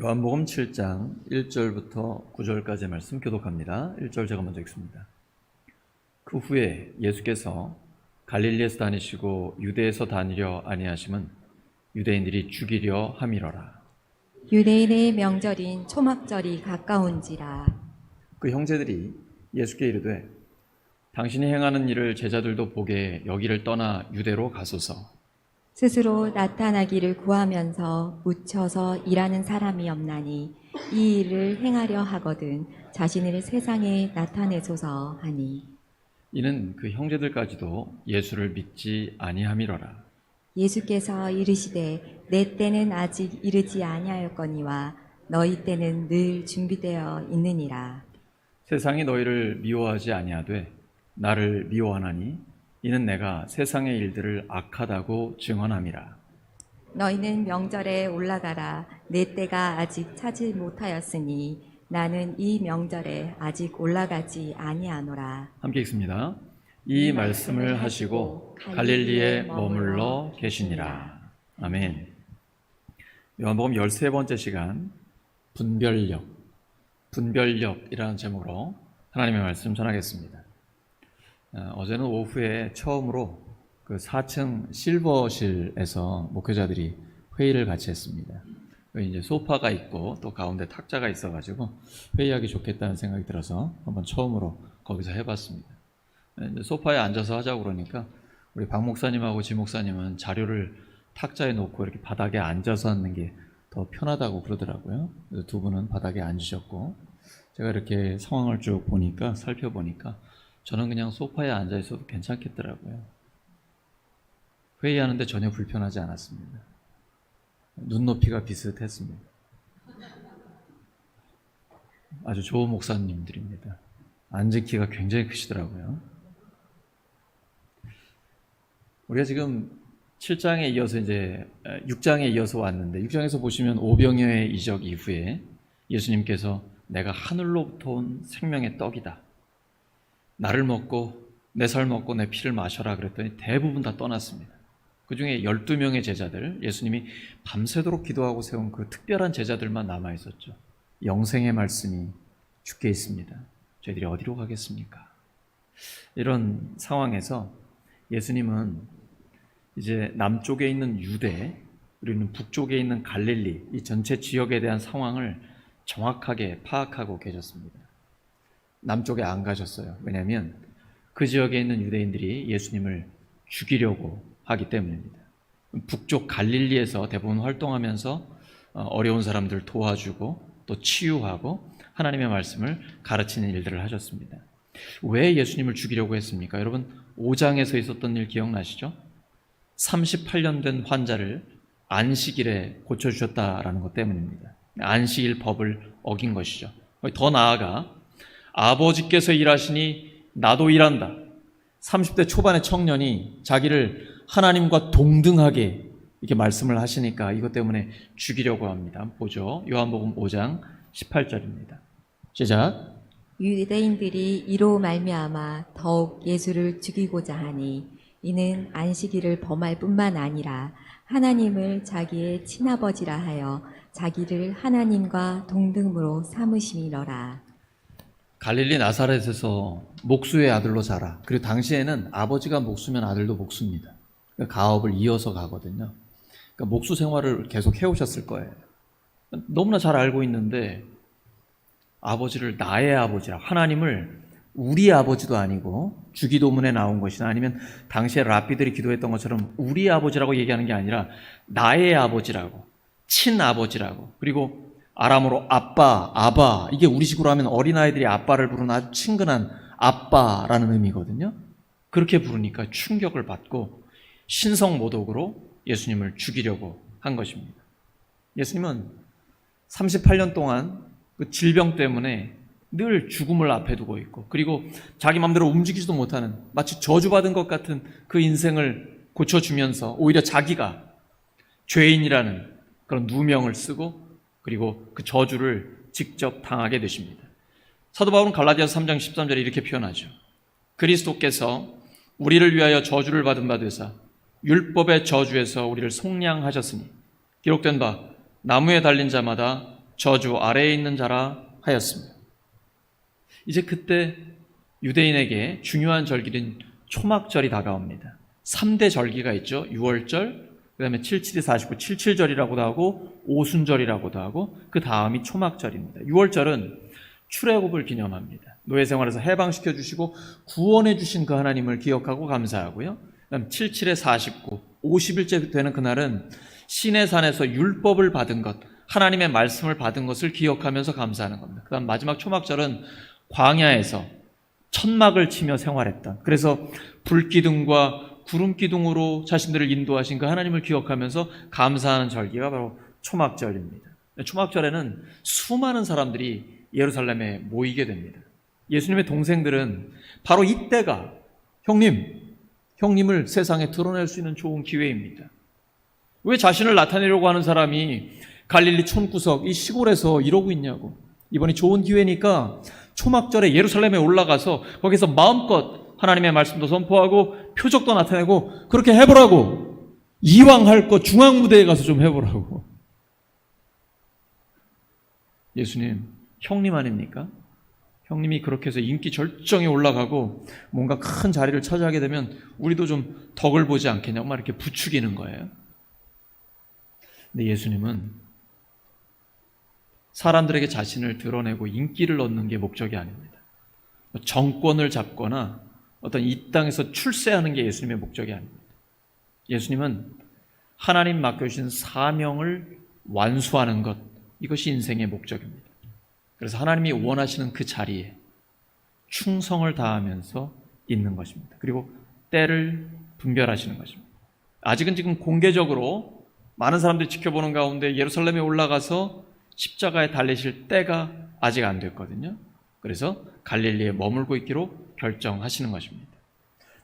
요한복음 7장 1절부터 9절까지의 말씀 교독합니다. 1절 제가 먼저 읽습니다. 그 후에 예수께서 갈릴리에서 다니시고 유대에서 다니려 아니하심은 유대인들이 죽이려 함이러라. 유대인의 명절인 초막절이 가까운지라. 그 형제들이 예수께 이르되 당신이 행하는 일을 제자들도 보게 여기를 떠나 유대로 가소서. 스스로 나타나기를 구하면서 묻혀서 일하는 사람이 없나니 이 일을 행하려 하거든 자신을 세상에 나타내소서 하니. 이는 그 형제들까지도 예수를 믿지 아니함이러라. 예수께서 이르시되 내 때는 아직 이르지 아니하였거니와 너희 때는 늘 준비되어 있느니라. 세상이 너희를 미워하지 아니하되 나를 미워하나니 이는 내가 세상의 일들을 악하다고 증언함이라. 너희는 명절에 올라가라. 내 때가 아직 차지 못하였으니 나는 이 명절에 아직 올라가지 아니하노라. 함께 읽습니다. 이 말씀을 하시고 갈릴리에 머물러 계시니라. 아멘. 요한복음 13번째 시간 분별력이라는 제목으로 하나님의 말씀 전하겠습니다. 어제는 오후에 처음으로 그 4층 실버실에서 목회자들이 회의를 같이 했습니다. 이제 소파가 있고 또 가운데 탁자가 있어가지고 회의하기 좋겠다는 생각이 들어서 한번 처음으로 거기서 해봤습니다. 이제 소파에 앉아서 하자고 그러니까 우리 박 목사님하고 지 목사님은 자료를 탁자에 놓고 이렇게 바닥에 앉아서 하는 게 더 편하다고 그러더라고요. 그래서 두 분은 바닥에 앉으셨고 제가 이렇게 상황을 쭉 살펴보니까 저는 그냥 소파에 앉아 있어도 괜찮겠더라고요. 회의하는데 전혀 불편하지 않았습니다. 눈높이가 비슷했습니다. 아주 좋은 목사님들입니다. 앉은 키가 굉장히 크시더라고요. 우리가 지금 7장에 이어서 이제 6장에 이어서 왔는데 6장에서 보시면 오병이어의 이적 이후에 예수님께서 내가 하늘로부터 온 생명의 떡이다. 나를 먹고 내 살 먹고 내 피를 마셔라 그랬더니 대부분 다 떠났습니다. 그 중에 12명의 제자들, 예수님이 밤새도록 기도하고 세운 그 특별한 제자들만 남아있었죠. 영생의 말씀이 주께 있습니다. 저희들이 어디로 가겠습니까? 이런 상황에서 예수님은 이제 남쪽에 있는 유대, 그리고 북쪽에 있는 갈릴리, 이 전체 지역에 대한 상황을 정확하게 파악하고 계셨습니다. 남쪽에 안 가셨어요. 왜냐하면 그 지역에 있는 유대인들이 예수님을 죽이려고 하기 때문입니다. 북쪽 갈릴리에서 대부분 활동하면서 어려운 사람들 도와주고 또 치유하고 하나님의 말씀을 가르치는 일들을 하셨습니다. 왜 예수님을 죽이려고 했습니까? 여러분 5장에서 있었던 일 기억나시죠? 38년 된 환자를 안식일에 고쳐주셨다라는 것 때문입니다. 안식일 법을 어긴 것이죠. 더 나아가 아버지께서 일하시니 나도 일한다. 30대 초반의 청년이 자기를 하나님과 동등하게 이렇게 말씀을 하시니까 이것 때문에 죽이려고 합니다. 한번 보죠. 요한복음 5장 18절입니다. 시작. 유대인들이 이로 말미암아 더욱 예수를 죽이고자 하니 이는 안식일을 범할 뿐만 아니라 하나님을 자기의 친아버지라 하여 자기를 하나님과 동등으로 삼으심이러라. 갈릴리 나사렛에서 목수의 아들로 자라. 그리고 당시에는 아버지가 목수면 아들도 목수입니다. 그러니까 가업을 이어서 가거든요. 그러니까 목수 생활을 계속 해오셨을 거예요. 너무나 잘 알고 있는데 아버지를 나의 아버지라, 하나님을 우리 아버지도 아니고 주기도문에 나온 것이나 아니면 당시에 랍비들이 기도했던 것처럼 우리 아버지라고 얘기하는 게 아니라 나의 아버지라고, 친아버지라고, 그리고 아람어로 아빠, 아바, 이게 우리식으로 하면 어린아이들이 아빠를 부르는 아주 친근한 아빠라는 의미거든요. 그렇게 부르니까 충격을 받고 신성모독으로 예수님을 죽이려고 한 것입니다. 예수님은 38년 동안 그 질병 때문에 늘 죽음을 앞에 두고 있고, 그리고 자기 마음대로 움직이지도 못하는 마치 저주받은 것 같은 그 인생을 고쳐주면서 오히려 자기가 죄인이라는 그런 누명을 쓰고 그리고 그 저주를 직접 당하게 되십니다. 사도 바울은 갈라디아서 3장 13절에 이렇게 표현하죠. 그리스도께서 우리를 위하여 저주를 받은 바 되사 율법의 저주에서 우리를 속량하셨으니 기록된 바 나무에 달린 자마다 저주 아래에 있는 자라 하였습니다. 이제 그때 유대인에게 중요한 절기인 초막절이 다가옵니다. 3대 절기가 있죠. 6월절, 그 다음에 77이 49, 77절이라고도 하고 오순절이라고도 하고 그 다음이 초막절입니다. 6월절은 출애굽을 기념합니다. 노예 생활에서 해방시켜 주시고 구원해 주신 그 하나님을 기억하고 감사하고요. 그다음 77에 49, 50일째 되는 그날은 시내산에서 율법을 받은 것, 하나님의 말씀을 받은 것을 기억하면서 감사하는 겁니다. 그다음 마지막 초막절은 광야에서 천막을 치며 생활했던, 그래서 불기둥과 구름기둥으로 자신들을 인도하신 그 하나님을 기억하면서 감사하는 절기가 바로 초막절입니다. 초막절에는 수많은 사람들이 예루살렘에 모이게 됩니다. 예수님의 동생들은 바로 이때가 형님을 세상에 드러낼 수 있는 좋은 기회입니다. 왜 자신을 나타내려고 하는 사람이 갈릴리 촌구석 이 시골에서 이러고 있냐고. 이번이 좋은 기회니까 초막절에 예루살렘에 올라가서 거기서 마음껏 하나님의 말씀도 선포하고 표적도 나타내고 그렇게 해보라고. 이왕 할 거 중앙무대에 가서 좀 해보라고. 예수님, 형님 아닙니까? 형님이 그렇게 해서 인기 절정에 올라가고 뭔가 큰 자리를 차지하게 되면 우리도 좀 덕을 보지 않겠냐고 막 이렇게 부추기는 거예요. 근데 예수님은 사람들에게 자신을 드러내고 인기를 얻는 게 목적이 아닙니다. 정권을 잡거나 어떤 이 땅에서 출세하는 게 예수님의 목적이 아닙니다. 예수님은 하나님 맡겨주신 사명을 완수하는 것, 이것이 인생의 목적입니다. 그래서 하나님이 원하시는 그 자리에 충성을 다하면서 있는 것입니다. 그리고 때를 분별하시는 것입니다. 아직은 지금 공개적으로 많은 사람들이 지켜보는 가운데 예루살렘에 올라가서 십자가에 달리실 때가 아직 안 됐거든요. 그래서 갈릴리에 머물고 있기로 결정하시는 것입니다.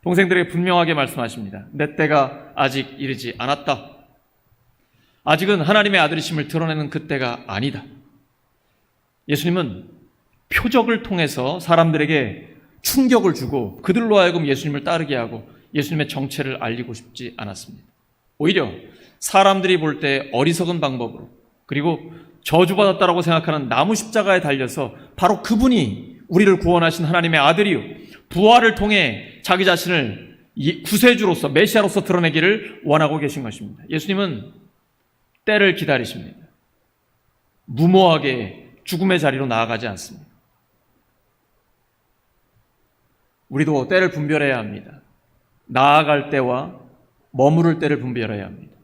동생들에게 분명하게 말씀하십니다. 내 때가 아직 이르지 않았다. 아직은 하나님의 아들이심을 드러내는 그 때가 아니다. 예수님은 표적을 통해서 사람들에게 충격을 주고 그들로 하여금 예수님을 따르게 하고 예수님의 정체를 알리고 싶지 않았습니다. 오히려 사람들이 볼 때 어리석은 방법으로, 그리고 저주받았다라고 생각하는 나무 십자가에 달려서 바로 그분이 우리를 구원하신 하나님의 아들이요, 부활을 통해 자기 자신을 구세주로서 메시아로서 드러내기를 원하고 계신 것입니다. 예수님은 때를 기다리십니다. 무모하게 죽음의 자리로 나아가지 않습니다. 우리도 때를 분별해야 합니다. 나아갈 때와 머무를 때를 분별해야 합니다.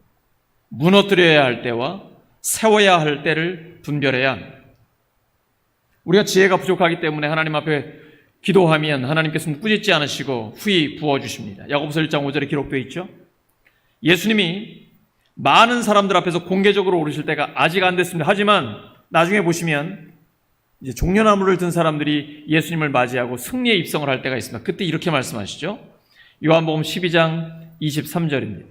무너뜨려야 할 때와 세워야 할 때를 분별해야 합니다. 우리가 지혜가 부족하기 때문에 하나님 앞에 기도하면 하나님께서는 꾸짖지 않으시고 후히 부어주십니다. 야고보서 1장 5절에 기록되어 있죠. 예수님이 많은 사람들 앞에서 공개적으로 오르실 때가 아직 안 됐습니다. 하지만 나중에 보시면 이제 종려나무를 든 사람들이 예수님을 맞이하고 승리에 입성을 할 때가 있습니다. 그때 이렇게 말씀하시죠. 요한복음 12장 23절입니다.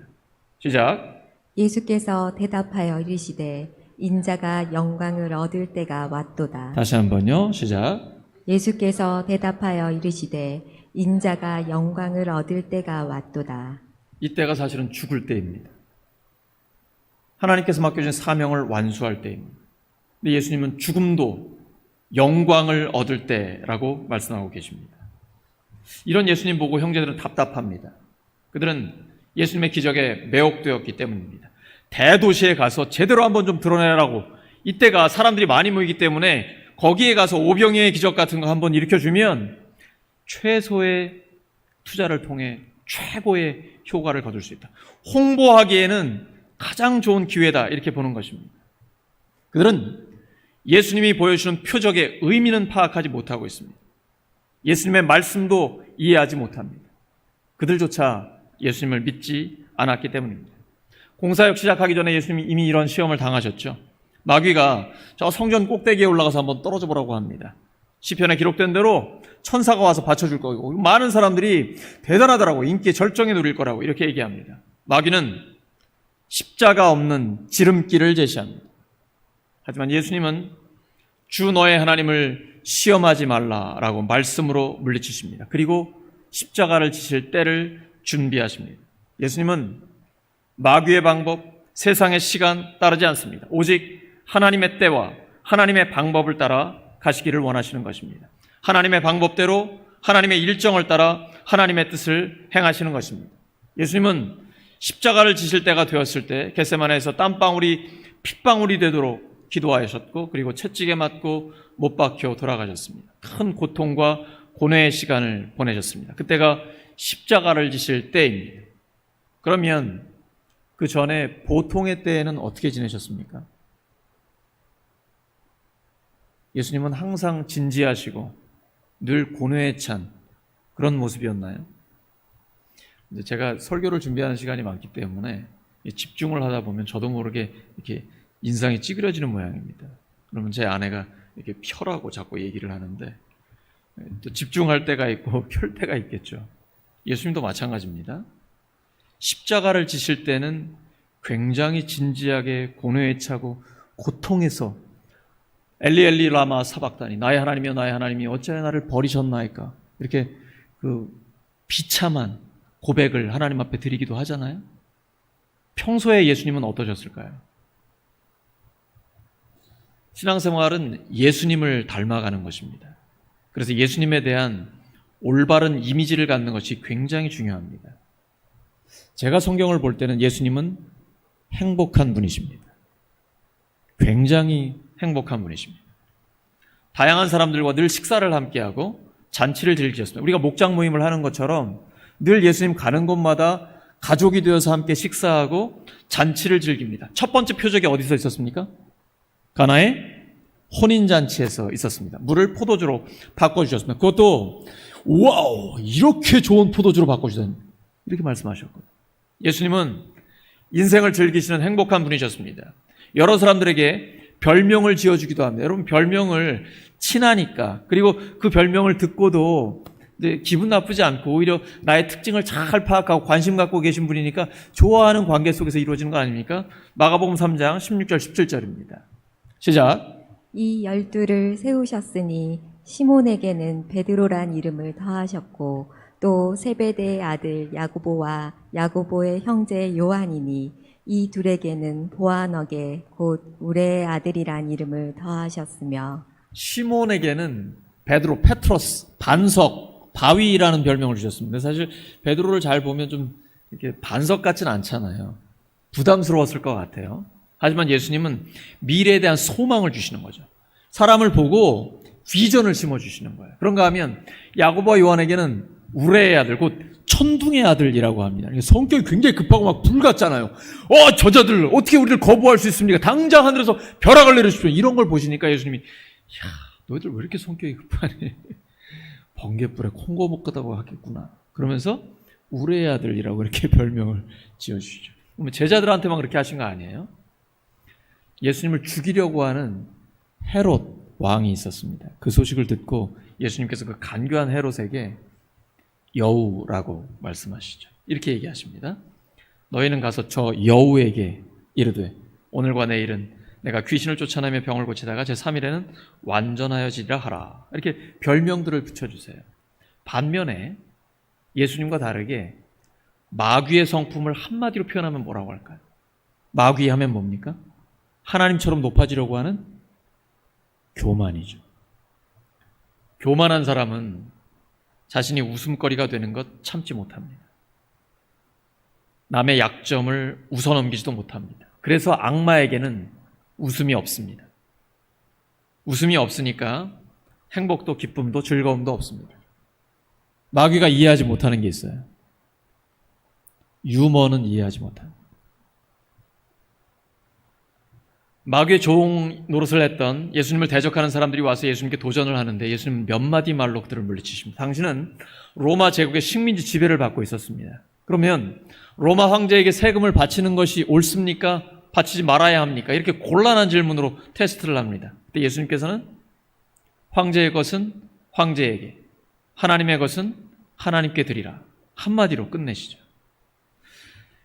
시작. 예수께서 대답하여 이르시되 인자가 영광을 얻을 때가 왔도다. 다시 한번요. 시작. 예수께서 대답하여 이르시되 인자가 영광을 얻을 때가 왔도다. 이때가 사실은 죽을 때입니다. 하나님께서 맡겨준 사명을 완수할 때입니다. 근데 예수님은 죽음도 영광을 얻을 때라고 말씀하고 계십니다. 이런 예수님 보고 형제들은 답답합니다. 그들은 예수님의 기적에 매혹되었기 때문입니다. 대도시에 가서 제대로 한번 좀 드러내라고, 이때가 사람들이 많이 모이기 때문에 거기에 가서 오병이어의 기적 같은 거 한번 일으켜주면 최소의 투자를 통해 최고의 효과를 거둘 수 있다. 홍보하기에는 가장 좋은 기회다, 이렇게 보는 것입니다. 그들은 예수님이 보여주는 표적의 의미는 파악하지 못하고 있습니다. 예수님의 말씀도 이해하지 못합니다. 그들조차 예수님을 믿지 않았기 때문입니다. 공사역 시작하기 전에 예수님이 이미 이런 시험을 당하셨죠. 마귀가 저 성전 꼭대기에 올라가서 한번 떨어져 보라고 합니다. 시편에 기록된 대로 천사가 와서 받쳐줄 거고, 많은 사람들이 대단하더라고, 인기의 절정에 누릴 거라고 이렇게 얘기합니다. 마귀는 십자가 없는 지름길을 제시합니다. 하지만 예수님은 주 너의 하나님을 시험하지 말라라고 말씀으로 물리치십니다. 그리고 십자가를 지실 때를 준비하십니다. 예수님은 마귀의 방법, 세상의 시간 따르지 않습니다. 오직 하나님의 때와 하나님의 방법을 따라 가시기를 원하시는 것입니다. 하나님의 방법대로 하나님의 일정을 따라 하나님의 뜻을 행하시는 것입니다. 예수님은 십자가를 지실 때가 되었을 때 겟세마네에서 땀방울이 핏방울이 되도록 기도하셨고 그리고 채찍에 맞고 못 박혀 돌아가셨습니다. 큰 고통과 고뇌의 시간을 보내셨습니다. 그때가 십자가를 지실 때입니다. 그러면 그 전에 보통의 때에는 어떻게 지내셨습니까? 예수님은 항상 진지하시고 늘 고뇌에 찬 그런 모습이었나요? 이제 제가 설교를 준비하는 시간이 많기 때문에 집중을 하다 보면 저도 모르게 이렇게 인상이 찌그러지는 모양입니다. 그러면 제 아내가 이렇게 펴라고 자꾸 얘기를 하는데 또 집중할 때가 있고 펼 때가 있겠죠. 예수님도 마찬가지입니다. 십자가를 지실 때는 굉장히 진지하게 고뇌에 차고 고통에서 엘리 엘리 라마 사박다니 나의 하나님이여 나의 하나님이 어찌하여 나를 버리셨나이까 이렇게 그 비참한 고백을 하나님 앞에 드리기도 하잖아요. 평소에 예수님은 어떠셨을까요? 신앙생활은 예수님을 닮아가는 것입니다. 그래서 예수님에 대한 올바른 이미지를 갖는 것이 굉장히 중요합니다. 제가 성경을 볼 때는 예수님은 행복한 분이십니다. 굉장히 행복한 분이십니다. 다양한 사람들과 늘 식사를 함께하고 잔치를 즐기셨습니다. 우리가 목장 모임을 하는 것처럼 늘 예수님 가는 곳마다 가족이 되어서 함께 식사하고 잔치를 즐깁니다. 첫 번째 표적이 어디서 있었습니까? 가나의 혼인잔치에서 있었습니다. 물을 포도주로 바꿔주셨습니다. 그것도 와우 이렇게 좋은 포도주로 바꿔주다니 이렇게 말씀하셨거든요. 예수님은 인생을 즐기시는 행복한 분이셨습니다. 여러 사람들에게 별명을 지어주기도 합니다. 여러분 별명을 친하니까 그리고 그 별명을 듣고도 이제 기분 나쁘지 않고 오히려 나의 특징을 잘 파악하고 관심 갖고 계신 분이니까 좋아하는 관계 속에서 이루어지는 거 아닙니까? 마가복음 3장 16절 17절입니다. 시작. 이 12를 세우셨으니 시몬에게는 베드로란 이름을 더하셨고 또 세베대의 아들 야고보와 야고보의 형제 요한이니 이 둘에게는 보아너게 곧 우레의 아들이란 이름을 더하셨으며 시몬에게는 베드로, 페트로스, 반석, 바위라는 별명을 주셨습니다. 사실 베드로를 잘 보면 좀 이렇게 반석 같지는 않잖아요. 부담스러웠을 것 같아요. 하지만 예수님은 미래에 대한 소망을 주시는 거죠. 사람을 보고 비전을 심어주시는 거예요. 그런가 하면 야고보와 요한에게는 우레의 아들, 곧 천둥의 아들이라고 합니다. 성격이 굉장히 급하고 막 불 같잖아요. 저자들 어떻게 우리를 거부할 수 있습니까? 당장 하늘에서 벼락을 내려주십시오. 이런 걸 보시니까 예수님이 야, 너희들 왜 이렇게 성격이 급하니? 번개불에 콩고 먹겠다고 하겠구나. 그러면서 우레의 아들이라고 이렇게 별명을 지어주시죠. 그러면 제자들한테만 그렇게 하신 거 아니에요? 예수님을 죽이려고 하는 헤롯 왕이 있었습니다. 그 소식을 듣고 예수님께서 그 간교한 헤롯에게 여우라고 말씀하시죠. 이렇게 얘기하십니다. 너희는 가서 저 여우에게 이르되 오늘과 내일은 내가 귀신을 쫓아내며 병을 고치다가 제3일에는 완전하여지리라 하라. 이렇게 별명들을 붙여주세요. 반면에 예수님과 다르게 마귀의 성품을 한마디로 표현하면 뭐라고 할까요? 마귀 하면 뭡니까? 하나님처럼 높아지려고 하는 교만이죠. 교만한 사람은 자신이 웃음거리가 되는 것 참지 못합니다. 남의 약점을 웃어넘기지도 못합니다. 그래서 악마에게는 웃음이 없습니다. 웃음이 없으니까 행복도 기쁨도 즐거움도 없습니다. 마귀가 이해하지 못하는 게 있어요. 유머는 이해하지 못합니다. 마귀의 종 노릇을 했던 예수님을 대적하는 사람들이 와서 예수님께 도전을 하는데 예수님은 몇 마디 말로 그들을 물리치십니다. 당신은 로마 제국의 식민지 지배를 받고 있었습니다. 그러면 로마 황제에게 세금을 바치는 것이 옳습니까? 바치지 말아야 합니까? 이렇게 곤란한 질문으로 테스트를 합니다. 그때 예수님께서는 황제의 것은 황제에게, 하나님의 것은 하나님께 드리라. 한마디로 끝내시죠.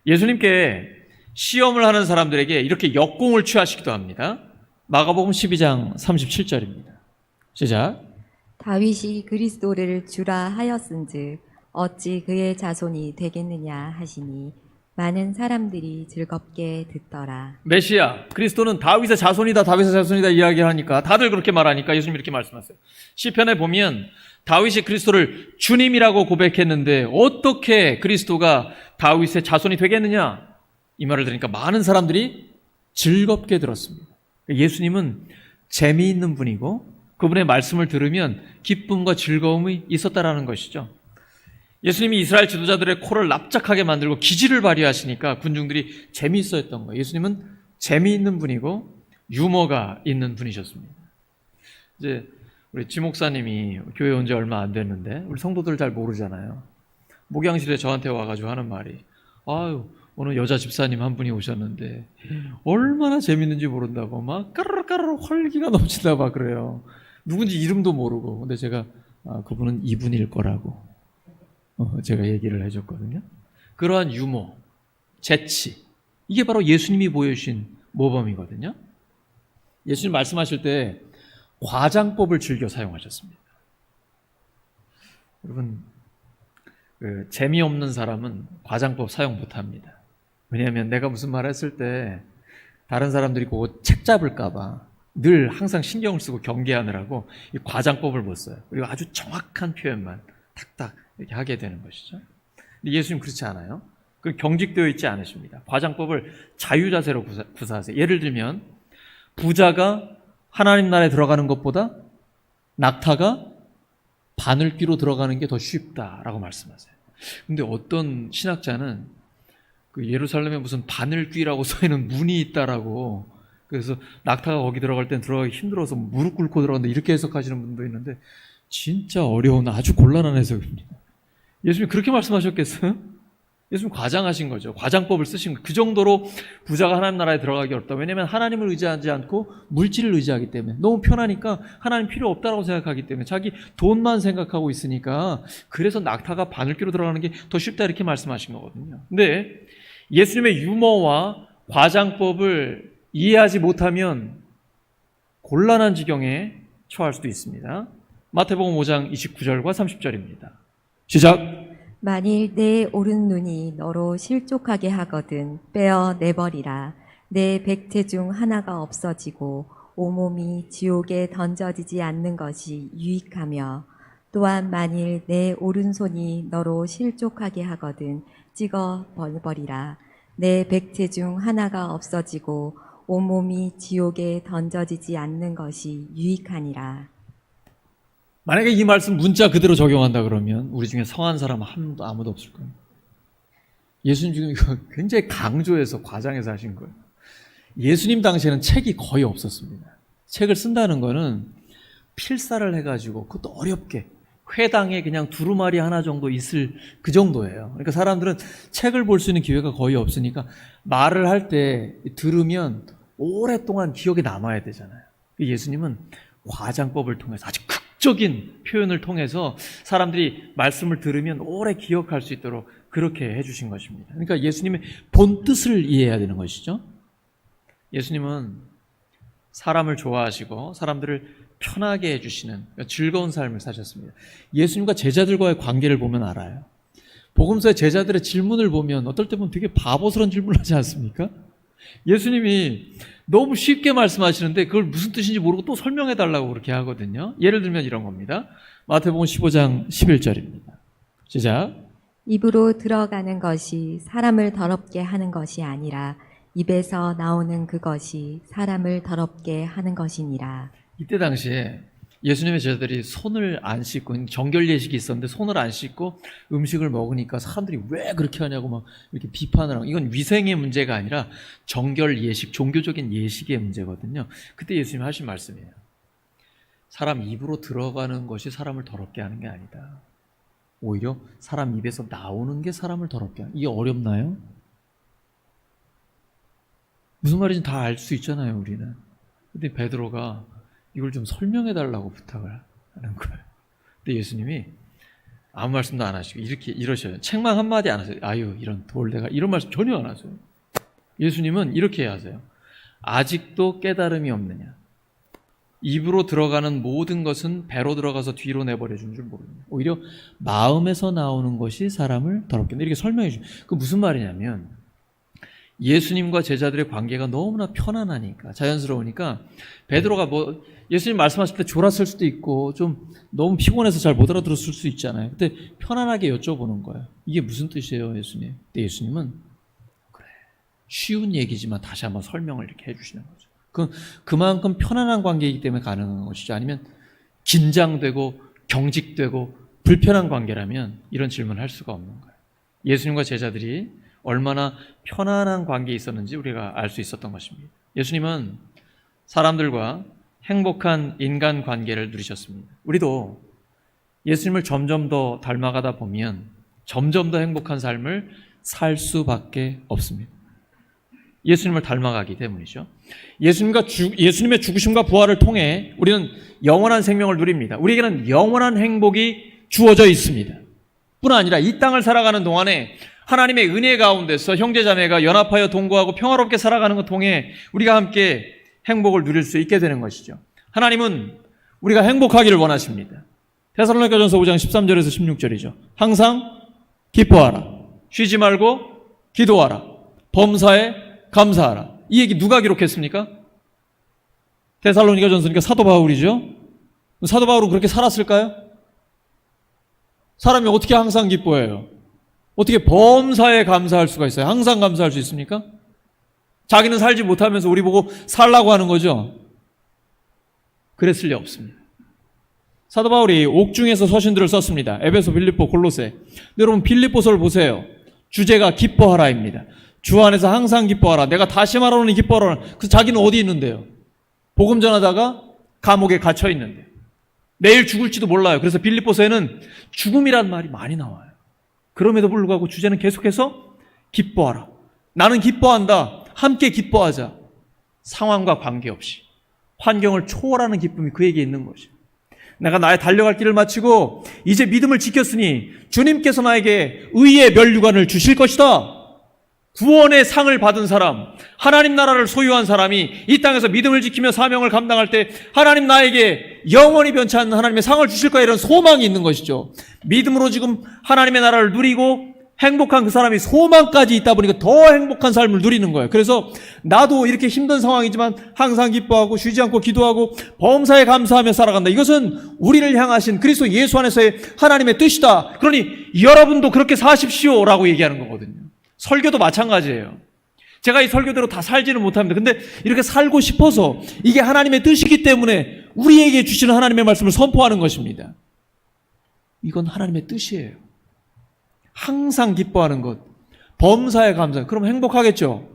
예수님께 시험을 하는 사람들에게 이렇게 역공을 취하시기도 합니다. 마가복음 12장 37절입니다. 시작. 다윗이 그리스도를 주라 하였은즉 어찌 그의 자손이 되겠느냐 하시니 많은 사람들이 즐겁게 듣더라. 메시아, 그리스도는 다윗의 자손이다, 다윗의 자손이다 이야기하니까 다들 그렇게 말하니까 예수님 이렇게 말씀하세요. 시편에 보면 다윗이 그리스도를 주님이라고 고백했는데 어떻게 그리스도가 다윗의 자손이 되겠느냐? 이 말을 들으니까 많은 사람들이 즐겁게 들었습니다. 예수님은 재미있는 분이고 그분의 말씀을 들으면 기쁨과 즐거움이 있었다라는 것이죠. 예수님이 이스라엘 지도자들의 코를 납작하게 만들고 기지를 발휘하시니까 군중들이 재미있어 했던 거예요. 예수님은 재미있는 분이고 유머가 있는 분이셨습니다. 이제 우리 지 목사님이 교회 온 지 얼마 안 됐는데 우리 성도들 잘 모르잖아요. 목양실에 저한테 와가지고 하는 말이 아유 오늘 여자 집사님 한 분이 오셨는데 얼마나 재밌는지 모른다고 막 까르르까르르 활기가 넘친다 막 그래요. 누군지 이름도 모르고. 근데 제가 그분은 이분일 거라고 제가 얘기를 해줬거든요. 그러한 유머, 재치, 이게 바로 예수님이 보여주신 모범이거든요. 예수님 말씀하실 때 과장법을 즐겨 사용하셨습니다. 여러분, 재미없는 사람은 과장법 사용 못합니다. 왜냐하면 내가 무슨 말 했을 때 다른 사람들이 그거 책 잡을까봐 늘 항상 신경을 쓰고 경계하느라고 이 과장법을 못 써요. 그리고 아주 정확한 표현만 탁탁 이렇게 하게 되는 것이죠. 근데 예수님 그렇지 않아요. 그 경직되어 있지 않으십니다. 과장법을 자유자재로 구사하세요. 예를 들면 부자가 하나님 나라에 들어가는 것보다 낙타가 바늘귀로 들어가는 게 더 쉽다라고 말씀하세요. 근데 어떤 신학자는 그 예루살렘에 무슨 바늘귀라고 써있는 문이 있다라고, 그래서 낙타가 거기 들어갈 땐 들어가기 힘들어서 무릎 꿇고 들어간다 이렇게 해석하시는 분도 있는데 진짜 어려운 아주 곤란한 해석입니다. 예수님이 그렇게 말씀하셨겠어요? 예수님 과장하신 거죠. 과장법을 쓰신 거예요. 그 정도로 부자가 하나님 나라에 들어가기 어렵다. 왜냐하면 하나님을 의지하지 않고 물질을 의지하기 때문에 너무 편하니까 하나님 필요 없다고 생각하기 때문에 자기 돈만 생각하고 있으니까 그래서 낙타가 바늘귀로 들어가는 게 더 쉽다 이렇게 말씀하신 거거든요. 근데 예수님의 유머와 과장법을 이해하지 못하면 곤란한 지경에 처할 수도 있습니다. 마태복음 5장 29절과 30절입니다. 시작! 만일 내 오른 눈이 너로 실족하게 하거든 빼어 내버리라. 내 백체 중 하나가 없어지고 온몸이 지옥에 던져지지 않는 것이 유익하며, 또한 만일 내 오른손이 너로 실족하게 하거든 찍어 버리라. 내 백체 중 하나가 없어지고 온몸이 지옥에 던져지지 않는 것이 유익하니라. 만약에 이 말씀 문자 그대로 적용한다 그러면 우리 중에 성한 사람 아무도 없을 거예요. 예수님 지금 이거 굉장히 강조해서 과장해서 하신 거예요. 예수님 당시에는 책이 거의 없었습니다. 책을 쓴다는 거는 필사를 해가지고 그것도 어렵게 회당에 그냥 두루마리 하나 정도 있을 그 정도예요. 그러니까 사람들은 책을 볼 수 있는 기회가 거의 없으니까 말을 할 때 들으면 오랫동안 기억에 남아야 되잖아요. 예수님은 과장법을 통해서 아주 극적인 표현을 통해서 사람들이 말씀을 들으면 오래 기억할 수 있도록 그렇게 해주신 것입니다. 그러니까 예수님의 본 뜻을 이해해야 되는 것이죠. 예수님은 사람을 좋아하시고 사람들을 편하게 해주시는 즐거운 삶을 사셨습니다. 예수님과 제자들과의 관계를 보면 알아요. 복음서의 제자들의 질문을 보면 어떨 때 보면 되게 바보스러운 질문을 하지 않습니까? 예수님이 너무 쉽게 말씀하시는데 그걸 무슨 뜻인지 모르고 또 설명해 달라고 그렇게 하거든요. 예를 들면 이런 겁니다. 마태복음 15장 11절입니다. 시작. 입으로 들어가는 것이 사람을 더럽게 하는 것이 아니라 입에서 나오는 그것이 사람을 더럽게 하는 것이니라. 이때 당시에 예수님의 제자들이 손을 안 씻고, 정결 예식이 있었는데 손을 안 씻고 음식을 먹으니까 사람들이 왜 그렇게 하냐고 막 이렇게 비판을 하고, 이건 위생의 문제가 아니라 정결 예식, 종교적인 예식의 문제거든요. 그때 예수님이 하신 말씀이에요. 사람 입으로 들어가는 것이 사람을 더럽게 하는 게 아니다. 오히려 사람 입에서 나오는 게 사람을 더럽게 하는. 이게 어렵나요? 무슨 말인지 다 알 수 있잖아요, 우리는. 근데 베드로가 이걸 좀 설명해 달라고 부탁을 하는 거예요. 근데 예수님이 아무 말씀도 안 하시고 이러셔요. 책망 한마디 안 하세요. 아유, 이런 돌대가, 이런 말씀 전혀 안 하세요. 예수님은 이렇게 하세요. 아직도 깨달음이 없느냐? 입으로 들어가는 모든 것은 배로 들어가서 뒤로 내버려 준 줄 모르느냐? 오히려 마음에서 나오는 것이 사람을 더럽게 한다. 이렇게 설명해 주죠. 그 무슨 말이냐면 예수님과 제자들의 관계가 너무나 편안하니까, 자연스러우니까 베드로가 뭐 예수님 말씀하실 때 졸았을 수도 있고 좀 너무 피곤해서 잘 못 알아들었을 수 있잖아요. 그때 편안하게 여쭤보는 거예요. 이게 무슨 뜻이에요, 예수님? 근데 예수님은 그래, 쉬운 얘기지만 다시 한번 설명을 이렇게 해주시는 거죠. 그만큼 편안한 관계이기 때문에 가능한 것이죠. 아니면 긴장되고 경직되고 불편한 관계라면 이런 질문을 할 수가 없는 거예요. 예수님과 제자들이 얼마나 편안한 관계에 있었는지 우리가 알 수 있었던 것입니다. 예수님은 사람들과 행복한 인간 관계를 누리셨습니다. 우리도 예수님을 점점 더 닮아가다 보면 점점 더 행복한 삶을 살 수밖에 없습니다. 예수님을 닮아가기 때문이죠. 예수님의 죽으심과 부활을 통해 우리는 영원한 생명을 누립니다. 우리에게는 영원한 행복이 주어져 있습니다. 뿐 아니라 이 땅을 살아가는 동안에 하나님의 은혜 가운데서 형제자매가 연합하여 동거하고 평화롭게 살아가는 것 통해 우리가 함께 행복을 누릴 수 있게 되는 것이죠. 하나님은 우리가 행복하기를 원하십니다. 데살로니가전서 5장 13절에서 16절이죠. 항상 기뻐하라. 쉬지 말고 기도하라. 범사에 감사하라. 이 얘기 누가 기록했습니까? 데살로니가전서니까 사도 바울이죠. 사도 바울은 그렇게 살았을까요? 사람이 어떻게 항상 기뻐해요? 어떻게 범사에 감사할 수가 있어요? 항상 감사할 수 있습니까? 자기는 살지 못하면서 우리 보고 살라고 하는 거죠. 그랬을 리 없습니다. 사도 바울이 옥중에서 서신들을 썼습니다. 에베소, 빌립보, 골로새. 여러분 빌립보서를 보세요. 주제가 기뻐하라입니다. 주 안에서 항상 기뻐하라. 내가 다시 말하노니 기뻐하라. 그래서 자기는 어디 있는데요? 복음 전하다가 감옥에 갇혀 있는데 내일 죽을지도 몰라요. 그래서 빌립보서에는 죽음이란 말이 많이 나와요. 그럼에도 불구하고 주제는 계속해서 기뻐하라. 나는 기뻐한다. 함께 기뻐하자. 상황과 관계없이 환경을 초월하는 기쁨이 그에게 있는 것이죠. 내가 나의 달려갈 길을 마치고 이제 믿음을 지켰으니 주님께서 나에게 의의 면류관을 주실 것이다. 구원의 상을 받은 사람, 하나님 나라를 소유한 사람이 이 땅에서 믿음을 지키며 사명을 감당할 때 하나님 나에게 영원히 변치 않는 하나님의 상을 주실 거야, 이런 소망이 있는 것이죠. 믿음으로 지금 하나님의 나라를 누리고 행복한 그 사람이 소망까지 있다 보니까 더 행복한 삶을 누리는 거예요. 그래서 나도 이렇게 힘든 상황이지만 항상 기뻐하고 쉬지 않고 기도하고 범사에 감사하며 살아간다. 이것은 우리를 향하신 그리스도 예수 안에서의 하나님의 뜻이다. 그러니 여러분도 그렇게 사십시오라고 얘기하는 거거든요. 설교도 마찬가지예요. 제가 이 설교대로 다 살지는 못합니다. 근데 이렇게 살고 싶어서 이게 하나님의 뜻이기 때문에 우리에게 주시는 하나님의 말씀을 선포하는 것입니다. 이건 하나님의 뜻이에요. 항상 기뻐하는 것, 범사에 감사. 그럼 행복하겠죠?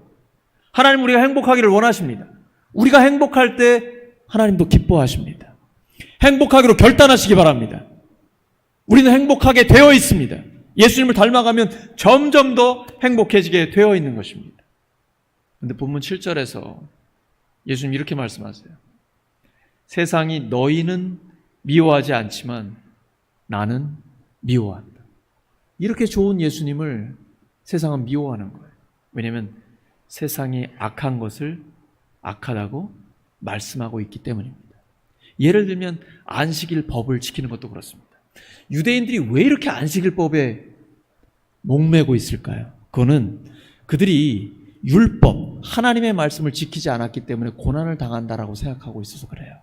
하나님 우리가 행복하기를 원하십니다. 우리가 행복할 때 하나님도 기뻐하십니다. 행복하기로 결단하시기 바랍니다. 우리는 행복하게 되어 있습니다. 예수님을 닮아가면 점점 더 행복해지게 되어 있는 것입니다. 그런데 본문 7절에서 예수님 이렇게 말씀하세요. 세상이 너희는 미워하지 않지만 나는 미워한다. 이렇게 좋은 예수님을 세상은 미워하는 거예요. 왜냐하면 세상이 악한 것을 악하다고 말씀하고 있기 때문입니다. 예를 들면 안식일 법을 지키는 것도 그렇습니다. 유대인들이 왜 이렇게 안식일법에 목매고 있을까요? 그거는 그들이 율법, 하나님의 말씀을 지키지 않았기 때문에 고난을 당한다라고 생각하고 있어서 그래요.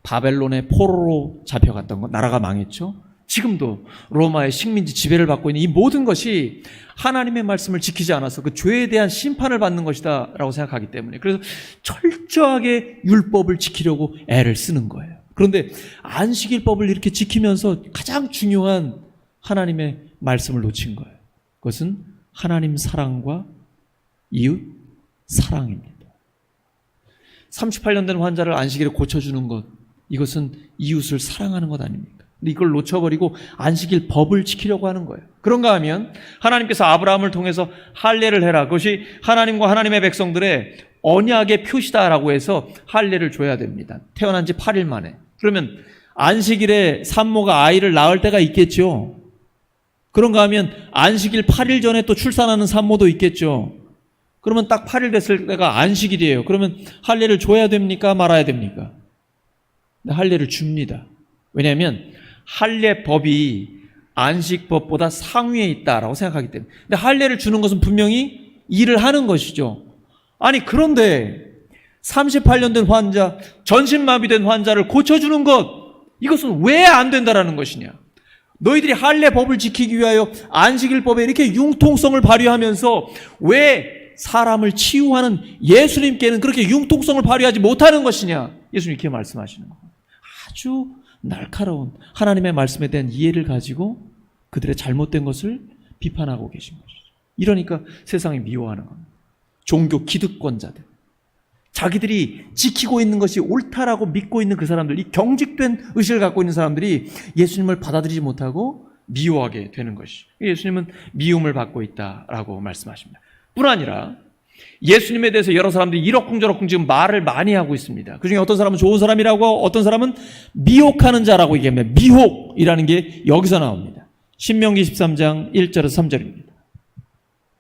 바벨론의 포로로 잡혀갔던 것, 나라가 망했죠. 지금도 로마의 식민지 지배를 받고 있는 이 모든 것이 하나님의 말씀을 지키지 않아서 그 죄에 대한 심판을 받는 것이다 라고 생각하기 때문에, 그래서 철저하게 율법을 지키려고 애를 쓰는 거예요. 그런데 안식일법을 이렇게 지키면서 가장 중요한 하나님의 말씀을 놓친 거예요. 그것은 하나님 사랑과 이웃 사랑입니다. 38년 된 환자를 안식일에 고쳐주는 것, 이것은 이웃을 사랑하는 것 아닙니까? 근데 이걸 놓쳐버리고 안식일 법을 지키려고 하는 거예요. 그런가 하면 하나님께서 아브라함을 통해서 할례를 해라. 그것이 하나님과 하나님의 백성들의 언약의 표시다라고 해서 할례를 줘야 됩니다. 태어난 지 8일 만에. 그러면 안식일에 산모가 아이를 낳을 때가 있겠죠. 그런가 하면 안식일 8일 전에 또 출산하는 산모도 있겠죠. 그러면 딱 8일 됐을 때가 안식일이에요. 그러면 할례를 줘야 됩니까? 말아야 됩니까? 할례를 줍니다. 왜냐하면 할례법이 안식법보다 상위에 있다라고 생각하기 때문에. 근데 할례를 주는 것은 분명히 일을 하는 것이죠. 아니 그런데 38년 된 환자, 전신마비된 환자를 고쳐주는 것, 이것은 왜 안 된다라는 것이냐? 너희들이 할례 법을 지키기 위하여 안식일법에 이렇게 융통성을 발휘하면서 왜 사람을 치유하는 예수님께는 그렇게 융통성을 발휘하지 못하는 것이냐? 예수님 이렇게 말씀하시는 거예요. 아주 날카로운 하나님의 말씀에 대한 이해를 가지고 그들의 잘못된 것을 비판하고 계신 것이죠. 이러니까 세상이 미워하는 겁니다. 종교 기득권자들, 자기들이 지키고 있는 것이 옳다라고 믿고 있는 그 사람들, 이 경직된 의식을 갖고 있는 사람들이 예수님을 받아들이지 못하고 미워하게 되는 것이죠. 예수님은 미움을 받고 있다라고 말씀하십니다. 뿐 아니라 예수님에 대해서 여러 사람들이 이러쿵저러쿵 지금 말을 많이 하고 있습니다. 그중에 어떤 사람은 좋은 사람이라고, 어떤 사람은 미혹하는 자라고 얘기합니다. 미혹이라는 게 여기서 나옵니다. 신명기 13장 1절에서 3절입니다.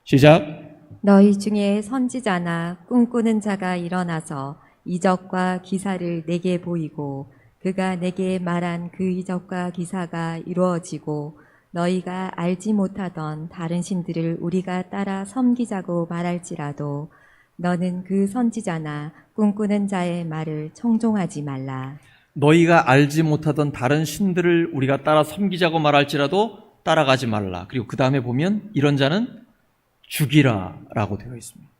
시작. 너희 중에 선지자나 꿈꾸는 자가 일어나서 이적과 기사를 내게 보이고 그가 내게 말한 그 이적과 기사가 이루어지고 너희가 알지 못하던 다른 신들을 우리가 따라 섬기자고 말할지라도 너는 그 선지자나 꿈꾸는 자의 말을 청종하지 말라. 너희가 알지 못하던 다른 신들을 우리가 따라 섬기자고 말할지라도 따라가지 말라. 그리고 그 다음에 보면 이런 자는 죽이라 라고 되어 있습니다.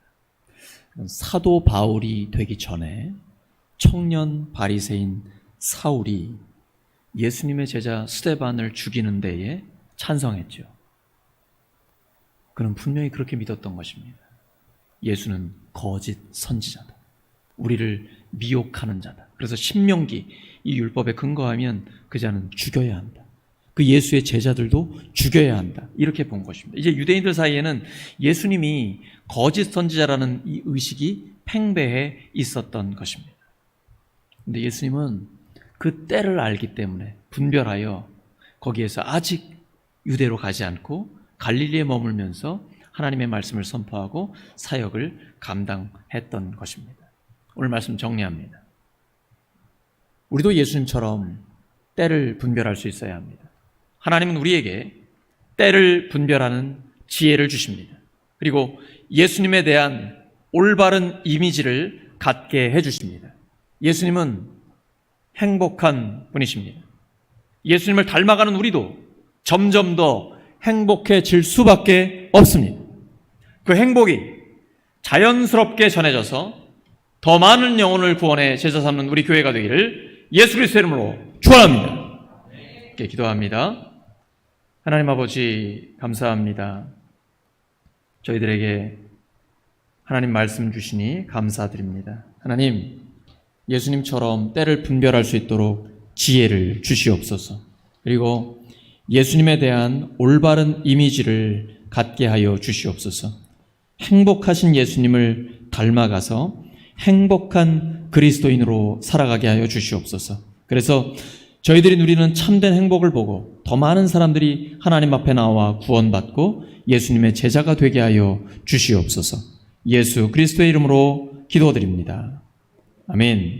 사도 바울이 되기 전에 청년 바리새인 사울이 예수님의 제자 스데반을 죽이는 데에 찬성했죠. 그는 분명히 그렇게 믿었던 것입니다. 예수는 거짓 선지자다. 우리를 미혹하는 자다. 그래서 신명기 이 율법에 근거하면 그 자는 죽여야 한다. 그 예수의 제자들도 죽여야 한다. 이렇게 본 것입니다. 이제 유대인들 사이에는 예수님이 거짓 선지자라는 이 의식이 팽배해 있었던 것입니다. 근데 예수님은 그 때를 알기 때문에 분별하여 거기에서 아직 유대로 가지 않고 갈릴리에 머물면서 하나님의 말씀을 선포하고 사역을 감당했던 것입니다. 오늘 말씀 정리합니다. 우리도 예수님처럼 때를 분별할 수 있어야 합니다. 하나님은 우리에게 때를 분별하는 지혜를 주십니다. 그리고 예수님에 대한 올바른 이미지를 갖게 해주십니다. 예수님은 행복한 분이십니다. 예수님을 닮아가는 우리도 점점 더 행복해질 수밖에 없습니다. 그 행복이 자연스럽게 전해져서 더 많은 영혼을 구원해 제자 삼는 우리 교회가 되기를 예수 그리스도의 이름으로 축원합니다. 이렇게 기도합니다. 하나님 아버지 감사합니다. 저희들에게 하나님 말씀 주시니 감사드립니다. 하나님, 예수님처럼 때를 분별할 수 있도록 지혜를 주시옵소서. 그리고 예수님에 대한 올바른 이미지를 갖게 하여 주시옵소서. 행복하신 예수님을 닮아가서 행복한 그리스도인으로 살아가게 하여 주시옵소서. 그래서 저희들이 누리는 참된 행복을 보고 더 많은 사람들이 하나님 앞에 나와 구원받고 예수님의 제자가 되게 하여 주시옵소서. 예수 그리스도의 이름으로 기도드립니다. 아멘.